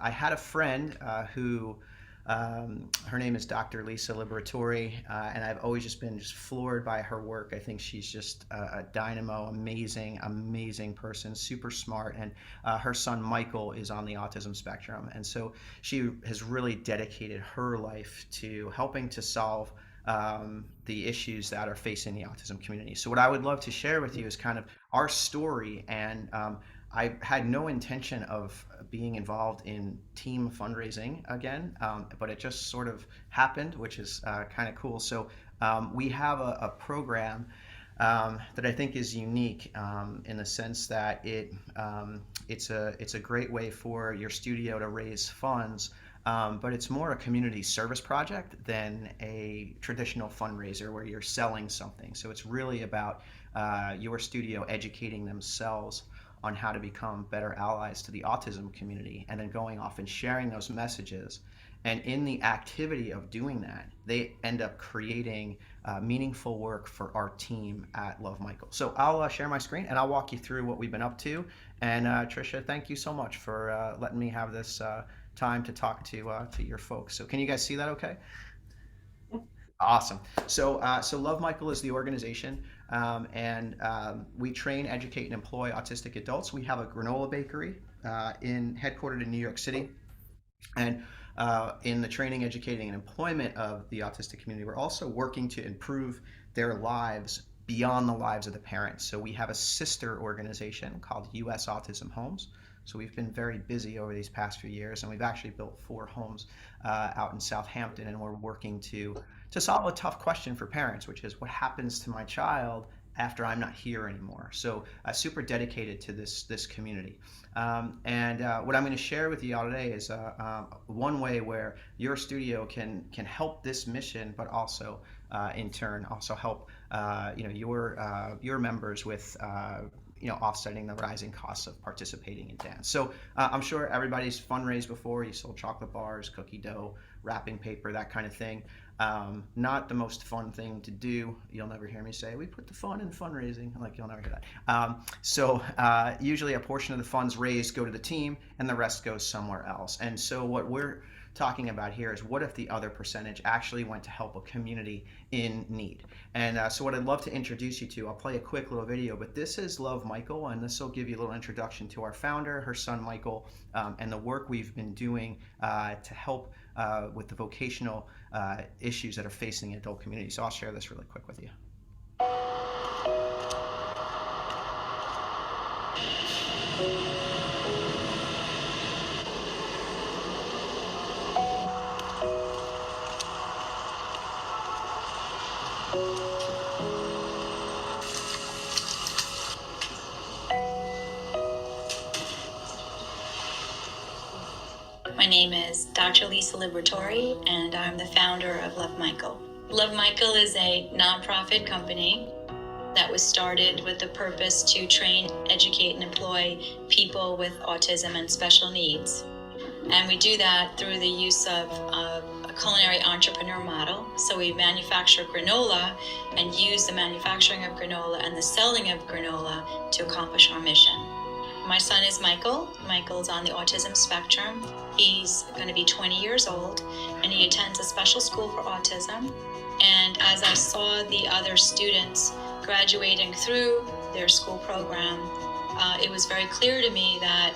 I had a friend who her name is Dr. Lisa Liberatori, and I've always just been just floored by her work. I think she's just a dynamo, amazing, amazing person, super smart. And her son Michael is on the autism spectrum, and so she has really dedicated her life to helping to solve the issues that are facing the autism community. So what I would love to share with you is kind of our story, and I had no intention of being involved in team fundraising again, but it just sort of happened, which is kind of cool. So we have a program that I think is unique in the sense that it's a great way for your studio to raise funds. But it's more a community service project than a traditional fundraiser where you're selling something. So it's really about your studio educating themselves on how to become better allies to the autism community, and then going off and sharing those messages. And in the activity of doing that, they end up creating meaningful work for our team at Luv Michael. So I'll share my screen and I'll walk you through what we've been up to. And Tricia, thank you so much for letting me have this time to talk to your folks. So can you guys see that okay? Awesome. So Luv Michael is the organization, and we train, educate, and employ autistic adults. We have a granola bakery headquartered in New York City, and in the training, educating, and employment of the autistic community, we're also working to improve their lives beyond the lives of the parents. So we have a sister organization called U.S. Autism Homes. So we've been very busy over these past few years, and we've actually built 4 homes out in Southampton, and we're working to solve a tough question for parents, which is what happens to my child after I'm not here anymore. So super dedicated to this community. And what I'm going to share with you all today is one way where your studio can help this mission, but also in turn also help your members with offsetting the rising costs of participating in dance. So I'm sure everybody's fundraised before. You sold chocolate bars, cookie dough, wrapping paper, that kind of thing. Not the most fun thing to do. You'll never hear me say, we put the fun in fundraising. Like, you'll never hear that. So usually a portion of the funds raised go to the team and the rest goes somewhere else. And so what we're talking about here is, what if the other percentage actually went to help a community in need? And so what I'd love to introduce you to, I'll play a quick little video, but this is Luv Michael, and this will give you a little introduction to our founder, her son Michael, and the work we've been doing to help with the vocational issues that are facing the adult community. So I'll share this really quick with you. My name is Dr. Lisa Liberatori, and I'm the founder of Luv Michael. Luv Michael is a nonprofit company that was started with the purpose to train, educate, and employ people with autism and special needs. And we do that through the use of a culinary entrepreneur model. So we manufacture granola and use the manufacturing of granola and the selling of granola to accomplish our mission. My son is Michael. Michael's on the autism spectrum. He's going to be 20 years old, and he attends a special school for autism. And as I saw the other students graduating through their school program, it was very clear to me that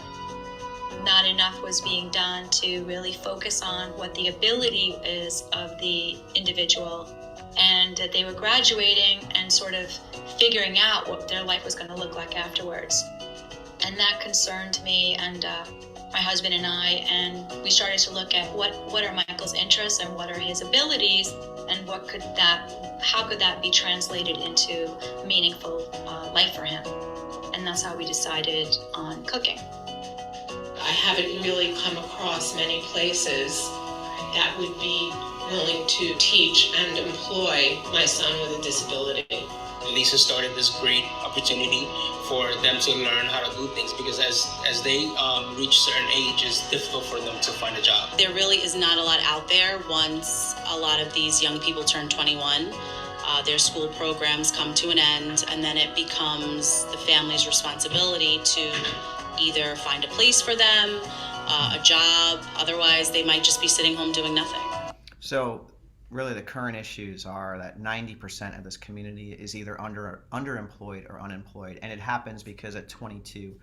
not enough was being done to really focus on what the ability is of the individual, and that they were graduating and sort of figuring out what their life was going to look like afterwards. And that concerned me and my husband and I, and we started to look at what are Michael's interests and what are his abilities, and how could that be translated into a meaningful life for him. And that's how we decided on cooking. I haven't really come across many places that would be willing to teach and employ my son with a disability. Lisa started this great opportunity for them to learn how to do things, because as they reach certain age, it's difficult for them to find a job. There really is not a lot out there once a lot of these young people turn 21. Their school programs come to an end, and then it becomes the family's responsibility to either find a place for them, a job. Otherwise, they might just be sitting home doing nothing. So really the current issues are that 90% of this community is either underemployed or unemployed, and it happens because at 22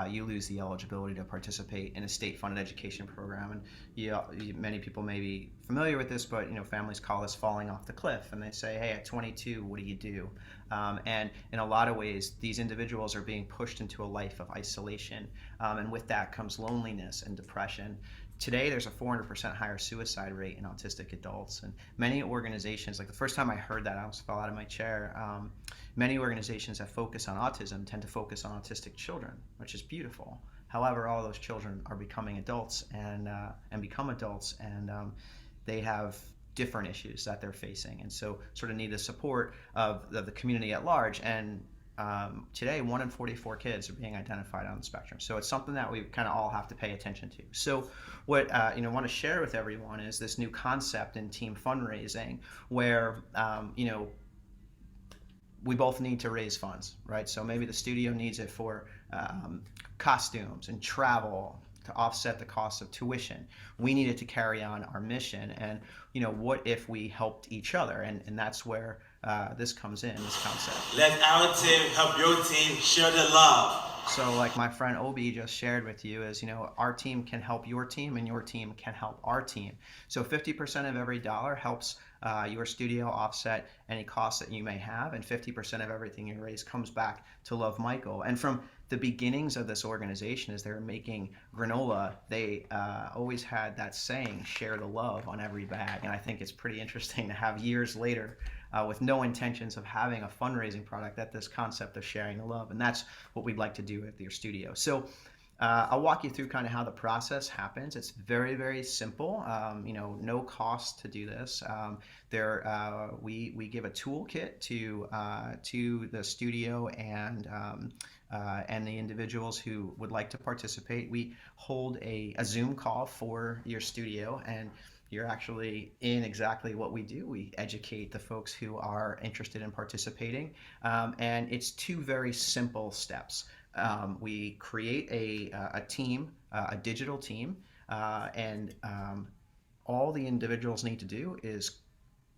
you lose the eligibility to participate in a state-funded education program. And many people may be familiar with this, but families call this falling off the cliff, and they say, hey, at 22 what do you do? And in a lot of ways these individuals are being pushed into a life of isolation, and with that comes loneliness and depression. Today there's a 400% higher suicide rate in autistic adults, and many organizations, like the first time I heard that I almost fell out of my chair. Many organizations that focus on autism tend to focus on autistic children, which is beautiful. However, all those children are becoming adults and become adults, and they have different issues that they're facing, and so sort of need the support of the community at large. And today 1 in 44 kids are being identified on the spectrum, so it's something that we kind of all have to pay attention to. So what I want to share with everyone is this new concept in team fundraising where we both need to raise funds, right? So maybe the studio needs it for costumes and travel to offset the cost of tuition. We needed to carry on our mission, and what if we helped each other? And that's where this comes in, this concept. Let our team help your team share the love. So like my friend Obi just shared with you is, our team can help your team and your team can help our team. So 50% of every dollar helps your studio offset any costs that you may have, and 50% of everything you raise comes back to Luv Michael. And from the beginnings of this organization, as they were making granola, they always had that saying, share the love, on every bag. And I think it's pretty interesting to have years later, with no intentions of having a fundraising product, that this concept of sharing the love. And that's what we'd like to do at your studio. So I'll walk you through kind of how the process happens. It's very, very simple. No cost to do this. We give a toolkit to the studio and the individuals who would like to participate. We hold a Zoom call for your studio, and you're actually in exactly what we do. We educate the folks who are interested in participating, and it's 2 very simple steps. We create a team, a digital team, and all the individuals need to do is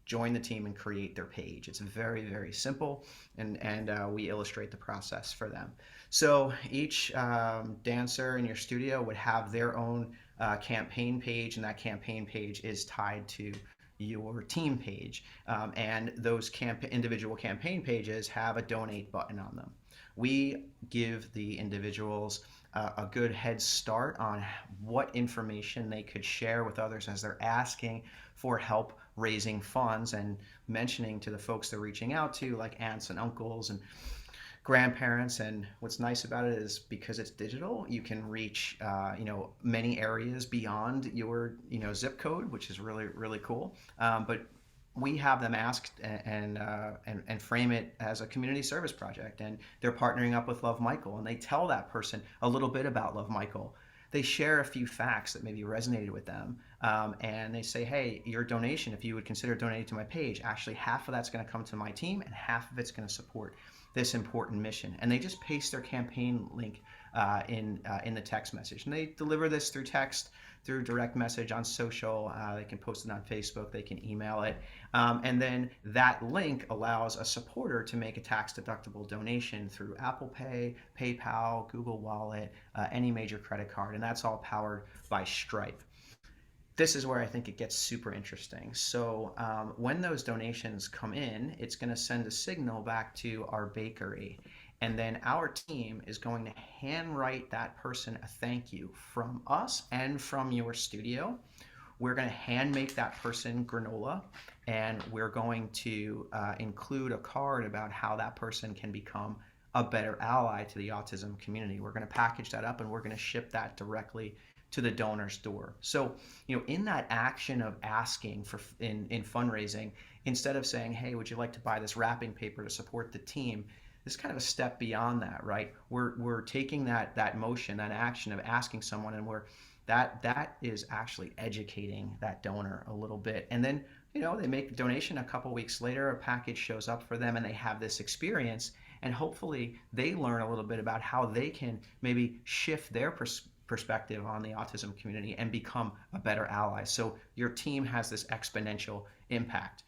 join the team and create their page. It's very, very simple, and we illustrate the process for them. So each dancer in your studio would have their own campaign page, and that campaign page is tied to your team page, and those individual campaign pages have a donate button on them. We give the individuals a good head start on what information they could share with others as they're asking for help raising funds, and mentioning to the folks they're reaching out to, like aunts and uncles and grandparents. And what's nice about it is, because it's digital, you can reach many areas beyond your zip code, which is really, really cool. But we have them ask and frame it as a community service project, and they're partnering up with Luv Michael, and they tell that person a little bit about Luv Michael. They share a few facts that maybe resonated with them, and they say, hey, your donation, if you would consider donating to my page, actually half of that's going to come to my team and half of it's going to support this important mission. And they just paste their campaign link in the text message, and they deliver this through text, through direct message on social. They can post it on Facebook, they can email it, and then that link allows a supporter to make a tax-deductible donation through Apple Pay, PayPal, Google Wallet, any major credit card, and that's all powered by Stripe. This is where I think it gets super interesting. So when those donations come in, it's going to send a signal back to our bakery. And then our team is going to handwrite that person a thank you from us and from your studio. We're going to hand make that person granola, and we're going to include a card about how that person can become a better ally to the autism community. We're going to package that up, and we're going to ship that directly to the donor's door. So, in that action of asking for in fundraising, instead of saying, hey, would you like to buy this wrapping paper to support the team, this is kind of a step beyond that, right? We're taking that motion, that action of asking someone, and that is actually educating that donor a little bit. And then, they make the donation. A couple weeks later, a package shows up for them, and they have this experience, and hopefully they learn a little bit about how they can maybe shift their perspective on the autism community and become a better ally. So your team has this exponential impact.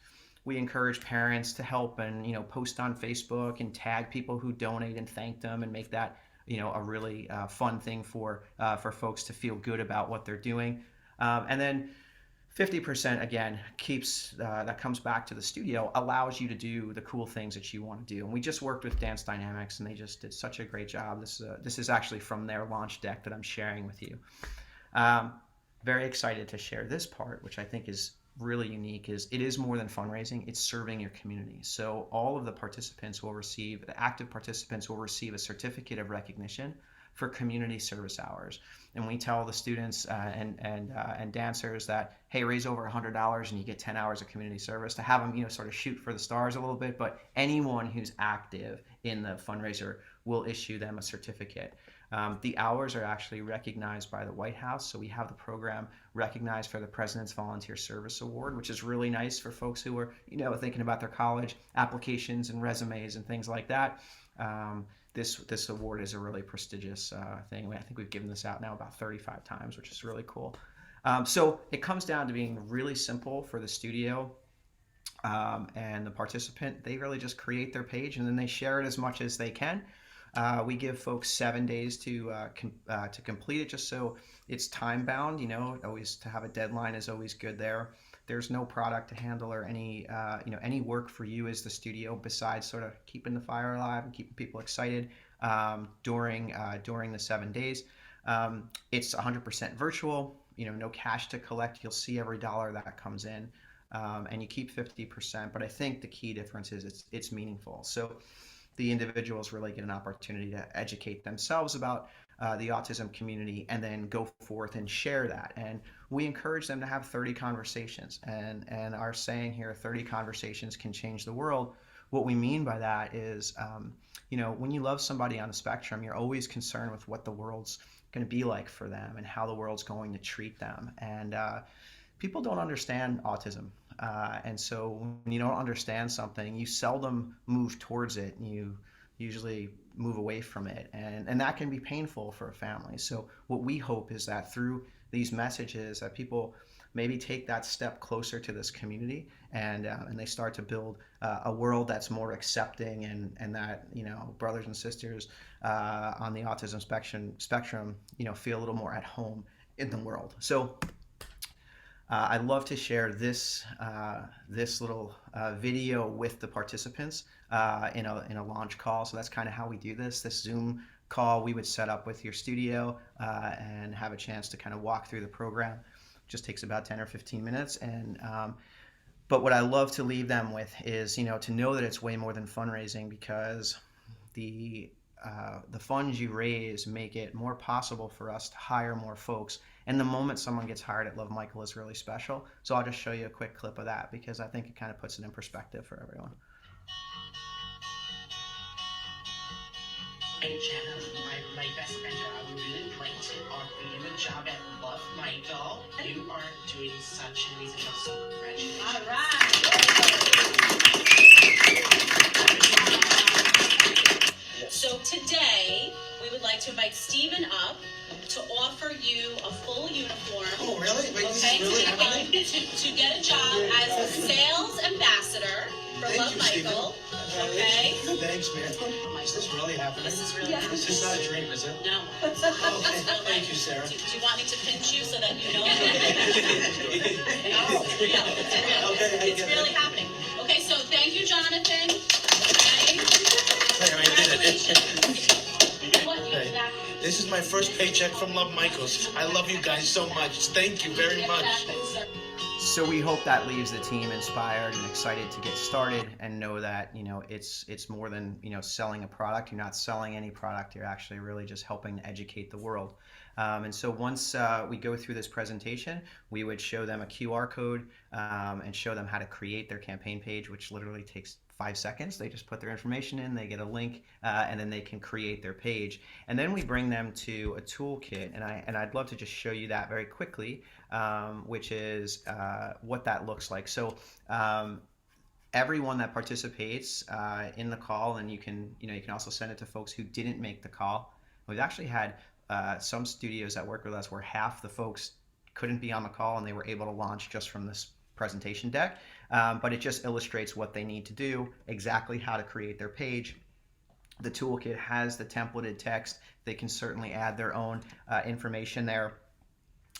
We encourage parents to help and post on Facebook and tag people who donate and thank them and make that a really fun thing for folks to feel good about what they're doing. And then 50% again keeps that comes back to the studio, allows you to do the cool things that you want to do. And we just worked with Dance Dynamics and they just did such a great job. This is actually from their launch deck that I'm sharing with you. Very excited to share this part, which I think is really unique. Is it is more than fundraising, it's serving your community. So all of the participants will receive, the active participants will receive a certificate of recognition for community service hours. And we tell the students and dancers that, hey, raise over $100 and you get 10 hours of community service, to have them sort of shoot for the stars a little bit. But anyone who's active in the fundraiser will issue them a certificate. The hours are actually recognized by the White House. So we have the program recognized for the President's Volunteer Service Award, which is really nice for folks who are thinking about their college applications and resumes and things like that. This award is a really prestigious thing. I think we've given this out now about 35 times, which is really cool. So it comes down to being really simple for the studio and the participant. They really just create their page and then they share it as much as they can. We give folks 7 days to complete it, just so it's time bound. Always to have a deadline is always good there. There's no product to handle or any work for you as the studio besides sort of keeping the fire alive and keeping people excited during the 7 days. It's 100% virtual. No cash to collect. You'll see every dollar that comes in, and you keep 50%. But I think the key difference is it's meaningful. So the individuals really get an opportunity to educate themselves about the autism community and then go forth and share that. And we encourage them to have 30 conversations. And our saying here, 30 conversations can change the world. What we mean by that is, when you love somebody on the spectrum, you're always concerned with what the world's going to be like for them and how the world's going to treat them. And people don't understand autism. And so when you don't understand something, you seldom move towards it, and you usually move away from it. And that can be painful for a family. So what we hope is that through these messages that people maybe take that step closer to this community and they start to build a world that's more accepting and that, brothers and sisters on the autism spectrum, feel a little more at home in the world. So I'd love to share this little video with the participants in a launch call. So that's kind of how we do this. This Zoom call we would set up with your studio and have a chance to kind of walk through the program. Just takes about 10 or 15 minutes. And but what I love to leave them with is to know that it's way more than fundraising, because the funds you raise make it more possible for us to hire more folks. And the moment someone gets hired at Luv Michael is really special. So I'll just show you a quick clip of that because I think it kind of puts it in perspective for everyone. Hey Jenna, my best friend, I would really like to offer you a job at Luv Michael. You are doing such an amazing job, so congratulations. All right. So today, we would like to invite Stephen up to offer you a full uniform. Oh, really? Wait, Okay, this is really happening? to get a job as a sales ambassador for Luv Michael. Okay? Thanks, man. Is this really happening? This is really happening. This is not a dream, is it? No. Okay. Thank you, Sarah. Do you want me to pinch you so that you know? Oh, It's real. It's real. Okay, It's really happening. Okay, so thank you, Jonathan. Okay. There, I did it. What Hey, exactly? this is my first paycheck from Luv Michaels. I love you guys so much. Thank you very much. So we hope that leaves the team inspired and excited to get started and know that it's more than selling a product. You're not selling any product. You're actually really just helping to educate the world. And so once we go through this presentation, we would show them a QR code and show them how to create their campaign page, which literally takes 5 seconds. They just put their information in, they get a link, and then they can create their page. And then we bring them to a toolkit, and I'd love to just show you that very quickly, which is what that looks like. So everyone that participates in the call, and you can also send it to folks who didn't make the call. We've actually had some studios that work with us where half the folks couldn't be on the call and they were able to launch just from this presentation deck. But it just illustrates what they need to do, exactly how to create their page. The toolkit has the templated text. They can certainly add their own information there.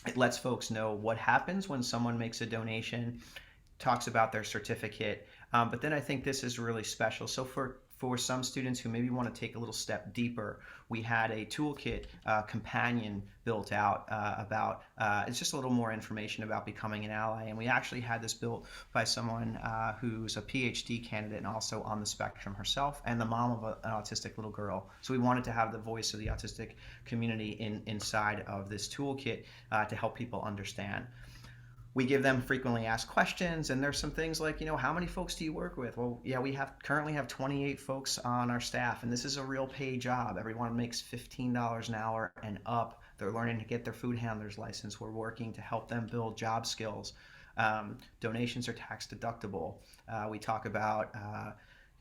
It lets folks know what happens when someone makes a donation, talks about their certificate. But then I think this is really special. So for some students who maybe want to take a little step deeper, we had a toolkit companion built out about, it's just a little more information about becoming an ally. And we actually had this built by someone who's a PhD candidate and also on the spectrum herself, and the mom of an autistic little girl. So we wanted to have the voice of the autistic community inside of this toolkit to help people understand. We give them frequently asked questions, and there's some things like, how many folks do you work with? Well, yeah, we currently have 28 folks on our staff, and this is a real paid job. Everyone makes $15 an hour and up. They're learning to get their food handler's license. We're working to help them build job skills. Donations are tax deductible. We talk about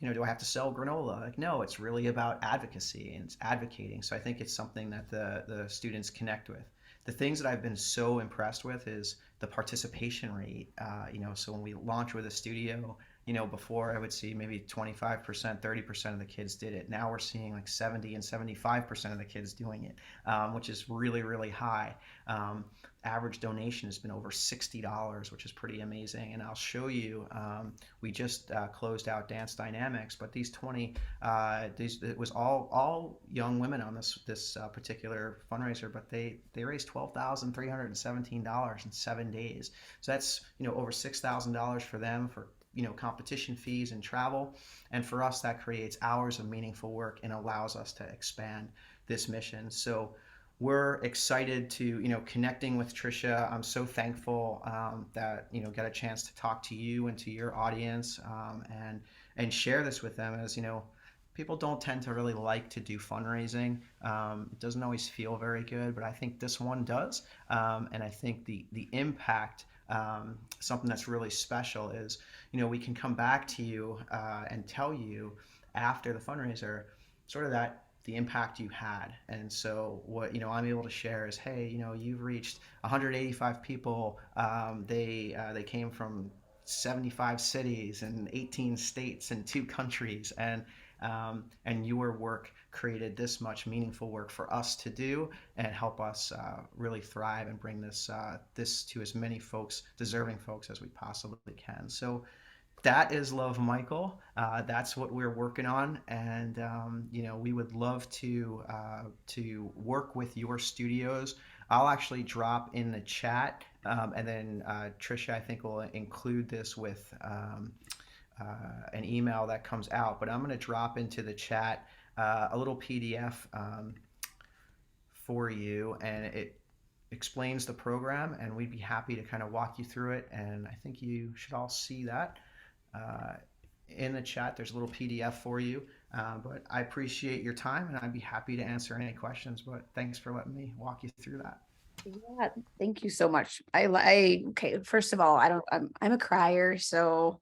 do I have to sell granola? Like, no, it's really about advocacy, and it's advocating. So I think it's something that the students connect with. The things that I've been so impressed with is the participation rate. So when we launch with a studio, before I would see maybe 25%, 30% of the kids did it. Now we're seeing like 70 and 75% of the kids doing it, which is really, really high. Average donation has been over $60, which is pretty amazing. And I'll show you, we just closed out Dance Dynamics, but these 20, it was all young women on this particular fundraiser, but they raised $12,317 in 7 days. So that's, over $6,000 for them for competition fees and travel. And for us, that creates hours of meaningful work and allows us to expand this mission. So we're excited to, connecting with Tricia. I'm so thankful that, got a chance to talk to you and to your audience and share this with them. As people don't tend to really like to do fundraising. It doesn't always feel very good, but I think this one does. And I think the impact, something that's really special is, we can come back to you and tell you after the fundraiser sort of the impact you had. And so what I'm able to share is, hey, you've reached 185 people. They came from 75 cities and 18 states and 2 countries, and your work created this much meaningful work for us to do and help us really thrive and bring this to as many folks, deserving folks, as we possibly can. So that is Luv Michael. That's what we're working on, and we would love to work with your studios. I'll actually drop in the chat, and then Tricia, I think, will include this with an email that comes out. But I'm going to drop into the chat a little PDF for you, and it explains the program, and we'd be happy to kind of walk you through it. And I think you should all see that. In the chat, there's a little PDF for you, but I appreciate your time, and I'd be happy to answer any questions. But thanks for letting me walk you through that. Yeah, thank you so much. Okay. First of all, I'm a crier, so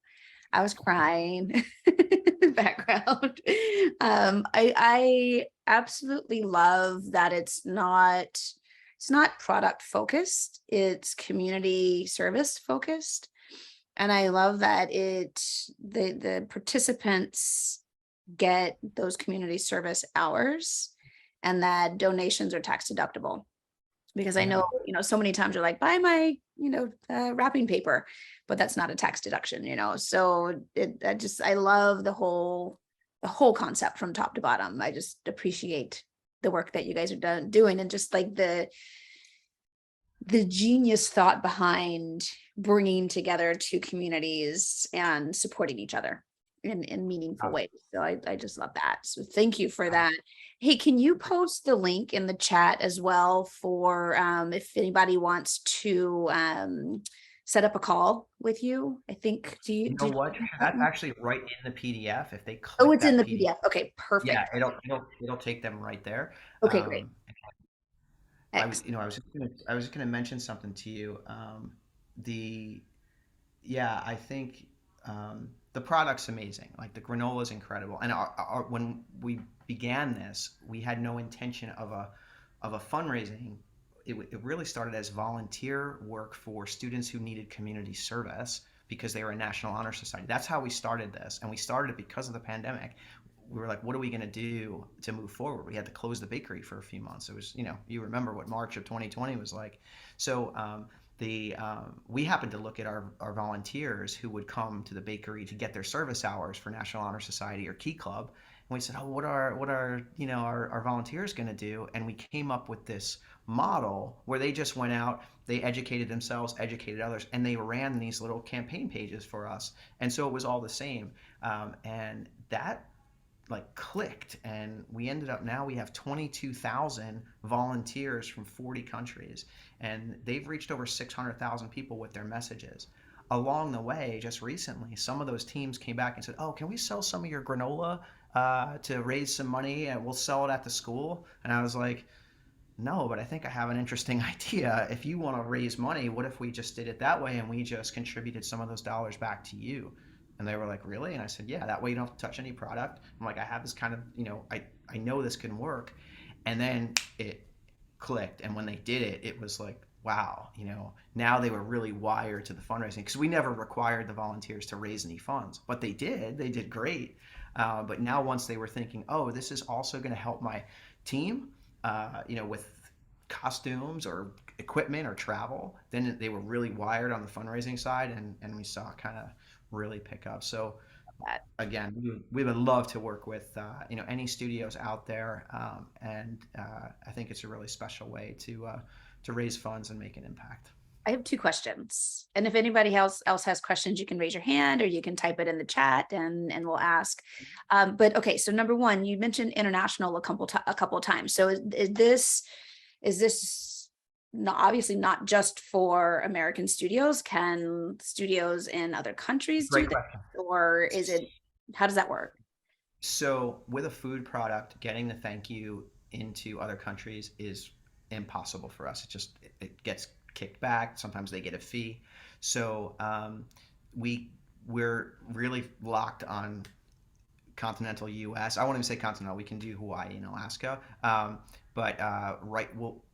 I was crying in the background. I absolutely love that it's not product focused, it's community service focused. And I love that the participants get those community service hours and that donations are tax deductible. Because I know, so many times you're like, buy my, wrapping paper, but that's not a tax deduction, So I love the whole concept from top to bottom. I just appreciate the work that you guys are doing, and just like the genius thought behind bringing together 2 communities and supporting each other in meaningful ways. So I just love that. So thank you for that. Hey, can you post the link in the chat as well for if anybody wants to set up a call with you? I think, do you know what? That's actually right in the PDF. If they click Oh, it's that in the PDF. Okay, perfect. Yeah, it'll take them right there. Okay, great. I was just gonna mention something to you. I think the product's amazing. Like, the granola is incredible. And when we began this, we had no intention of of a fundraising. It really started as volunteer work for students who needed community service because they were a National Honor Society. That's how we started this, and we started it because of the pandemic. We were like, what are we going to do to move forward? We had to close the bakery for a few months. It was, you remember what March of 2020 was like. So we happened to look at our volunteers who would come to the bakery to get their service hours for National Honor Society or Key Club. And we said, oh, what are our volunteers going to do? And we came up with this model where they just went out, they educated themselves, educated others, and they ran these little campaign pages for us. And so it was all the same. And that like clicked, and we ended up, now we have 22,000 volunteers from 40 countries, and they've reached over 600,000 people with their messages. Along the way, just recently, some of those teams came back and said, oh, can we sell some of your granola to raise some money, and we'll sell it at the school? And I was like, no, but I think I have an interesting idea. If you want to raise money, what if we just did it that way and we just contributed some of those dollars back to you? And they were like, really? And I said, yeah, that way you don't have to touch any product. I'm like, I have this kind of, I know this can work. And then it clicked. And when they did it, it was like, wow, now they were really wired to the fundraising, because we never required the volunteers to raise any funds, but they did great. But now once they were thinking, oh, this is also going to help my team, with costumes or equipment or travel, then they were really wired on the fundraising side, and we saw it kind of really pick up. So again, we would love to work with any studios out there, and I think it's a really special way to raise funds and make an impact. I have two questions. And if anybody else has questions, you can raise your hand or you can type it in the chat and we'll ask. But okay, so number one, you mentioned international a couple of times. So is this not, obviously not just for American studios? Can studios in other countries do Great that? question. Or is it, how does that work? So with a food product, getting the thank you into other countries is impossible for us. It gets kicked back. Sometimes they get a fee. So we're really locked on continental U.S. I won't even say continental. We can do Hawaii and Alaska. But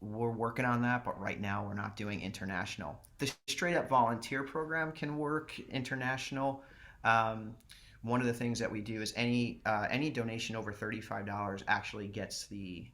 we're working on that. But right now we're not doing international. The straight up volunteer program can work international. One of the things that we do is any donation over $35 actually gets the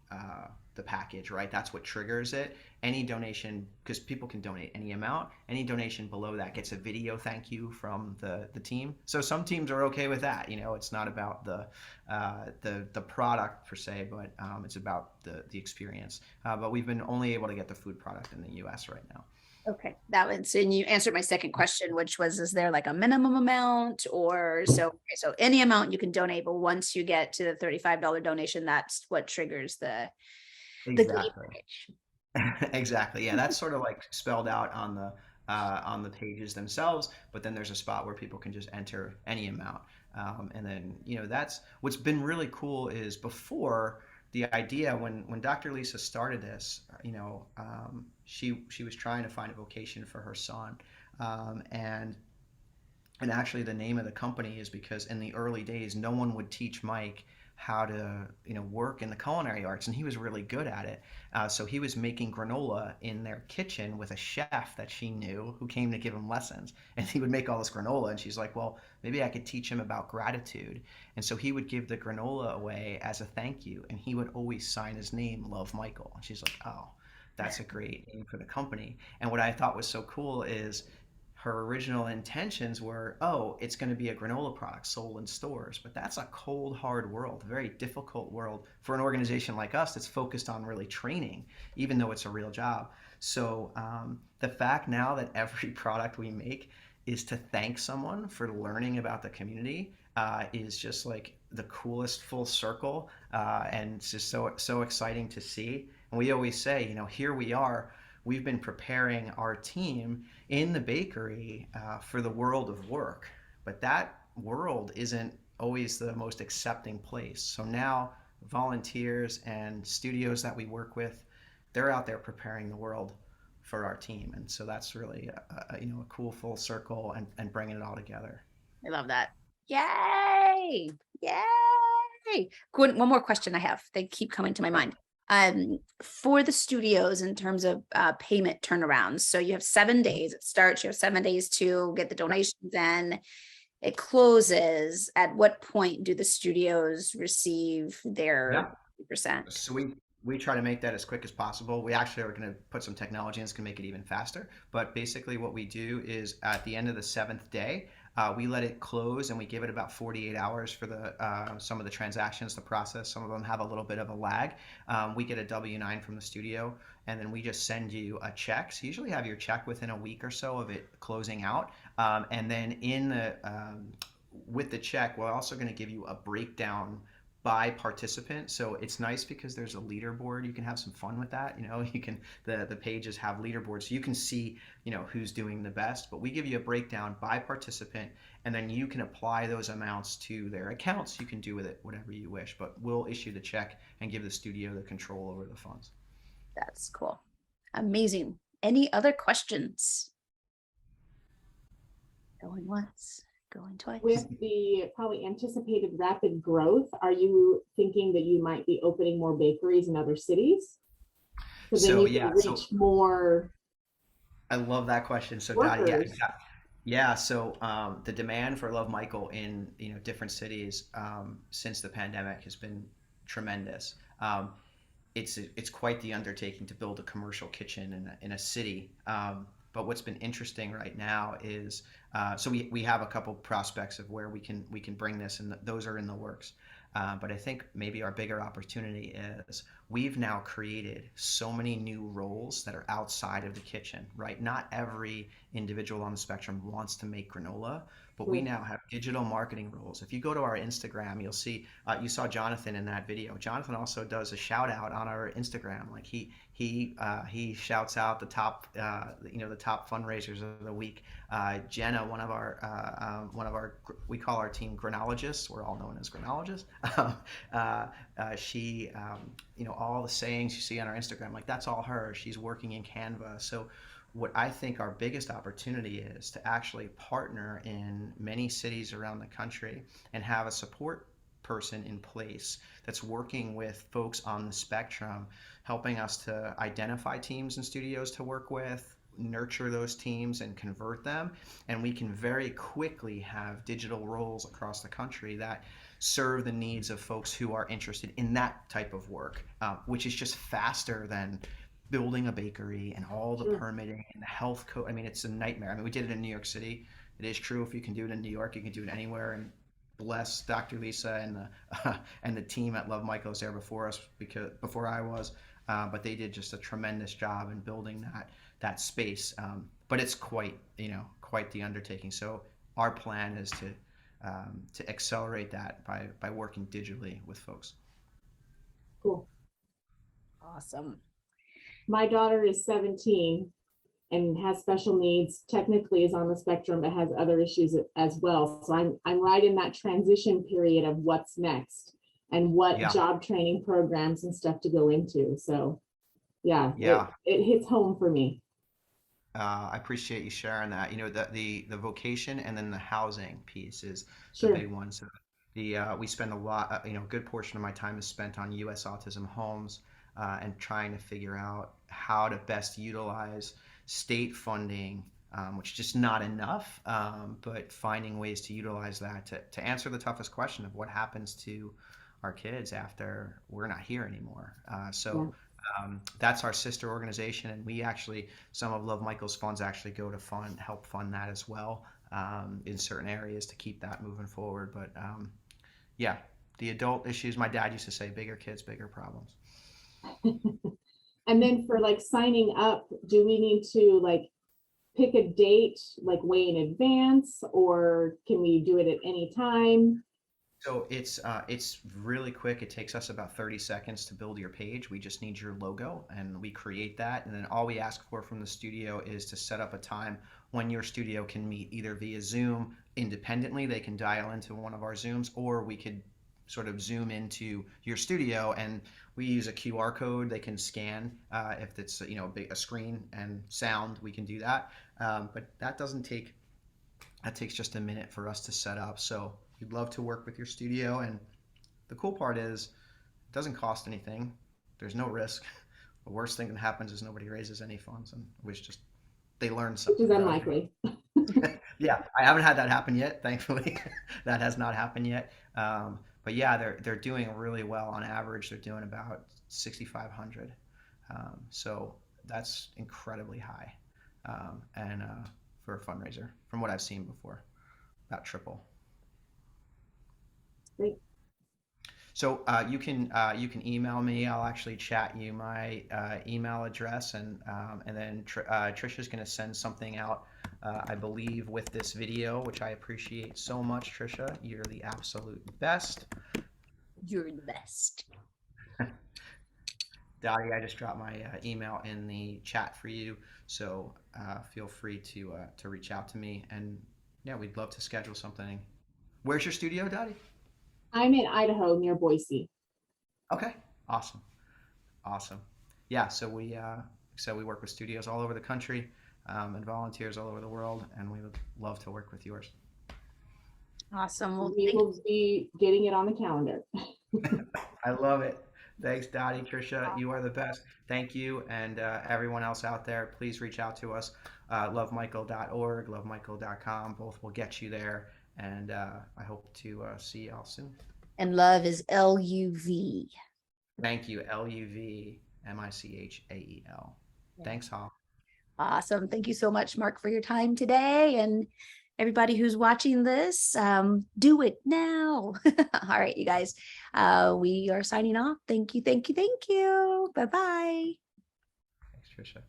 package, right? That's what triggers it. Any donation, because people can donate any amount, any donation below that gets a video thank you from the team. So some teams are okay with that. It's not about the product per se, but it's about the experience. But we've been only able to get the food product in the U.S. right now. Okay, that was, and you answered my second question, which was, is there like a minimum amount, or so any amount you can donate, but once you get to the $35 donation, that's what triggers the Exactly. Exactly. Yeah, that's sort of like spelled out on the pages themselves, but then there's a spot where people can just enter any amount. And then, that's what's been really cool is before the idea when Dr. Lisa started this, she was trying to find a vocation for her son. And actually the name of the company is because in the early days, no one would teach Mike how to work in the culinary arts, and he was really good at it. So he was making granola in their kitchen with a chef that she knew who came to give him lessons, and he would make all this granola, and she's like, well, maybe I could teach him about gratitude. And so he would give the granola away as a thank you, and he would always sign his name Luv Michael. And she's like, oh, that's a great name for the company. And what I thought was so cool is her original intentions were, oh, it's going to be a granola product sold in stores. But that's a cold, hard world, a very difficult world for an organization like us that's focused on really training, even though it's a real job. So the fact now that every product we make is to thank someone for learning about the community is just like the coolest full circle. And it's just so exciting to see. And we always say, here we are. We've been preparing our team in the bakery for the world of work, but that world isn't always the most accepting place. So now volunteers and studios that we work with, they're out there preparing the world for our team. And so that's really a cool full circle and bringing it all together. I love that. Yay! Yay! One more question I have. They keep coming to my mind. For the studios in terms of payment turnarounds. So you have 7 days. It starts. You have 7 days to get the donations in. It closes. At what point do the studios receive their percent? So we try to make that as quick as possible. We actually are going to put some technology in that's going to make it even faster. But basically, what we do is at the end of the seventh day, we let it close and we give it about 48 hours for the some of the transactions to process. Some of them have a little bit of a lag. We get a W-9 from the studio, and then we just send you a check. So you usually have your check within a week or so of it closing out. And then with the check, we're also going to give you a breakdown by participant. So it's nice because there's a leaderboard. You can have some fun with that. You can the pages have leaderboards, so you can see who's doing the best. But we give you a breakdown by participant, and then you can apply those amounts to their accounts. You can do with it whatever you wish, but we'll issue the check and give the studio the control over the funds. That's cool. Amazing. Any other questions? Going once, going twice. With the probably anticipated rapid growth, are you thinking that you might be opening more bakeries in other cities? So then you can reach more. I love that question. So Dottie, yeah. So the demand for Luv Michael in different cities since the pandemic has been tremendous. It's quite the undertaking to build a commercial kitchen in a city. But what's been interesting right now is so we have a couple prospects of where we can bring this, and those are in the works. But I think maybe our bigger opportunity is we've now created so many new roles that are outside of the kitchen, right? Not every individual on the spectrum wants to make granola, but we now have digital marketing roles. If you go to our Instagram, you'll see, you saw Jonathan in that video. Jonathan also does a shout out on our Instagram. Like he shouts out the top, the top fundraisers of the week. Jenna, one of our, we call our team granologists. We're all known as granologists. She, all the sayings you see on our Instagram, like that's all her. She's working in Canva. So what I think our biggest opportunity is to actually partner in many cities around the country and have a support person in place that's working with folks on the spectrum, helping us to identify teams and studios to work with, nurture those teams and convert them. And we can very quickly have digital roles across the country that serve the needs of folks who are interested in that type of work, which is just faster than building a bakery and all the permitting and the health code. I mean, it's a nightmare. I mean, we did it in New York City. It is true. If you can do it in New York, you can do it anywhere. And bless Dr. Lisa and the team at Luv Michael was there before us, because before I was, but they did just a tremendous job in building that space. But it's quite the undertaking. So our plan is to accelerate that by working digitally with folks. Cool. Awesome. My daughter is 17 and has special needs, technically is on the spectrum, but has other issues as well. So I'm right in that transition period of what's next and what job training programs and stuff to go into. So it hits home for me. I appreciate you sharing that. The vocation and then the housing piece is the big one. So we spend a lot, a good portion of my time is spent on U.S. autism homes and trying to figure out how to best utilize state funding, which is just not enough, but finding ways to utilize that to answer the toughest question of what happens to our kids after we're not here anymore. That's our sister organization, and we actually, some of Luv Michael's funds actually go to help fund that as well in certain areas to keep that moving forward. But the adult issues, my dad used to say, bigger kids, bigger problems. And then for like signing up, do we need to like pick a date like way in advance, or can we do it at any time? So it's really quick. It takes us about 30 seconds to build your page. We just need your logo and we create that. And then all we ask for from the studio is to set up a time when your studio can meet either via Zoom independently. They can dial into one of our Zooms, or we could sort of zoom into your studio and we use a QR code they can scan. If it's a screen and sound, we can do that. But that takes just a minute for us to set up. So we'd love to work with your studio, and the cool part is it doesn't cost anything. there's no risk. The worst thing that happens is nobody raises any funds, and it was just they learned something. Which is unlikely. Yeah, I haven't had that happen yet, thankfully. That has not happened yet. But yeah, they're doing really well on average. They're doing about 6,500. So that's incredibly high, and for a fundraiser, from what I've seen before, about triple. Great. So you can email me. I'll actually chat you my email address, and then Trisha's going to send something out, I believe, with this video, which I appreciate so much. Trisha, you're the absolute best. You're the best. Dottie, I just dropped my email in the chat for you, so feel free to reach out to me, and yeah, we'd love to schedule something. Where's your studio, Dottie? I'm in Idaho near Boise. Okay, awesome, awesome. Yeah, so we work with studios all over the country, and volunteers all over the world, and we would love to work with yours. Awesome. Well, We will be getting it on the calendar. I love it. Thanks, Dottie, Trisha. You are the best. Thank you, and everyone else out there, please reach out to us. Lovemichael.org, lovemichael.com. Both will get you there, and I hope to see y'all soon. and love is LUV. Thank you, LUVMICHAEL. Thanks, Hall. Awesome. Thank you so much, Mark, for your time today. And everybody who's watching this, do it now. All right, you guys, we are signing off. Thank you, thank you, thank you. Bye-bye. Thanks, Trisha.